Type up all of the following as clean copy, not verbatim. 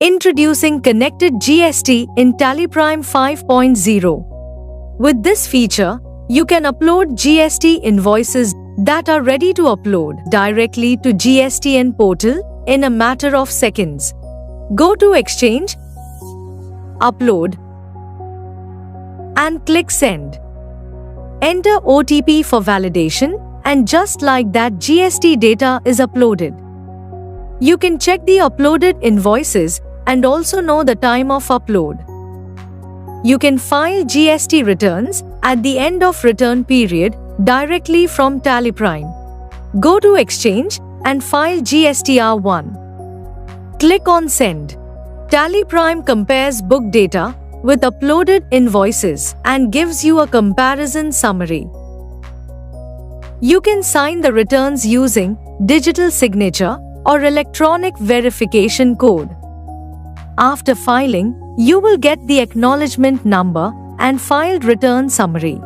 Introducing Connected GST in TallyPrime 5.0. With this feature, you can upload GST invoices that are ready to upload directly to GSTN portal in a matter of seconds. Go to Exchange, Upload, and click Send. Enter OTP for validation, and just like that, GST data is uploaded. You can check the uploaded invoices and also know the time of upload. You can file GST returns at the end of return period directly from TallyPrime. Go to Exchange and file GSTR1. Click on Send. TallyPrime compares book data with uploaded invoices and gives you a comparison summary. You can sign the returns using digital signature or electronic verification code. After filing, you will get the acknowledgement number and filed return summary.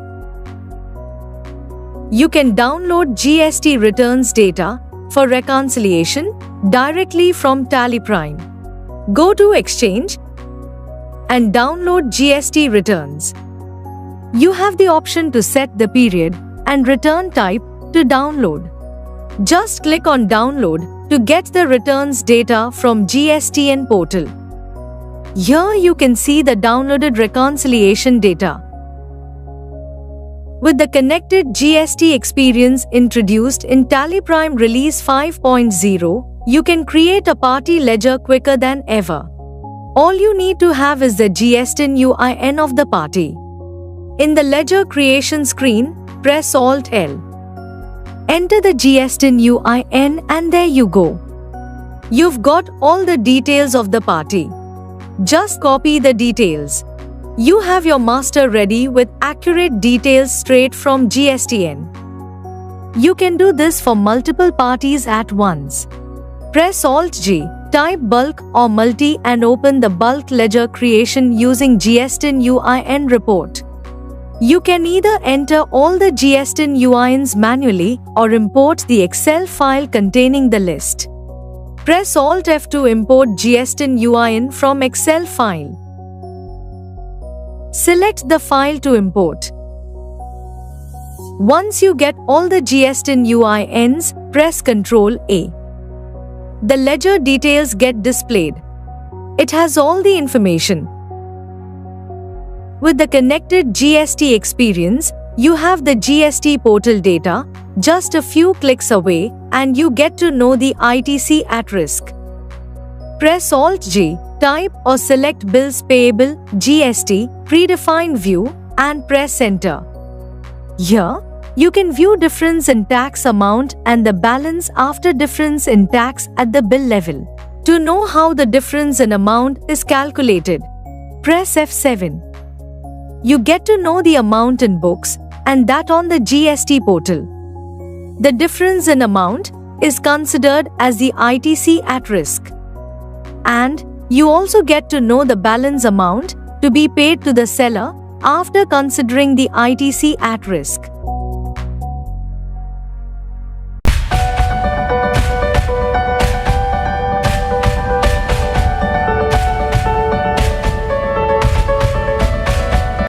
You can download GST returns data for reconciliation directly from TallyPrime. Go to Exchange and download GST returns. You have the option to set the period and return type to download. Just click on Download to get the returns data from GSTN portal. Here you can see the downloaded reconciliation data. With the connected GST experience introduced in TallyPrime Release 5.0, you can create a party ledger quicker than ever. All you need to have is the GSTN UIN of the party. In the ledger creation screen, press Alt-L. Enter the GSTN UIN and there you go. You've got all the details of the party. Just copy the details. You have your master ready with accurate details straight from GSTN. You can do this for multiple parties at once. Press Alt-G, type bulk or multi and open the bulk ledger creation using GSTN UIN report. You can either enter all the GSTN UINs manually or import the Excel file containing the list. Press Alt-F to import GSTN UIN from Excel file. Select the file to import. Once you get all the GSTN UINs, press Ctrl-A. The ledger details get displayed. It has all the information. With the connected GST experience, you have the GST portal data just a few clicks away and you get to know the ITC at risk. Press Alt-G, type or select Bills Payable, GST, Predefined View and press Enter. Here, you can view difference in tax amount and the balance after difference in tax at the bill level. To know how the difference in amount is calculated, press F7. You get to know the amount in books and that on the GST portal. The difference in amount is considered as the ITC at risk. And you also get to know the balance amount to be paid to the seller after considering the ITC at risk.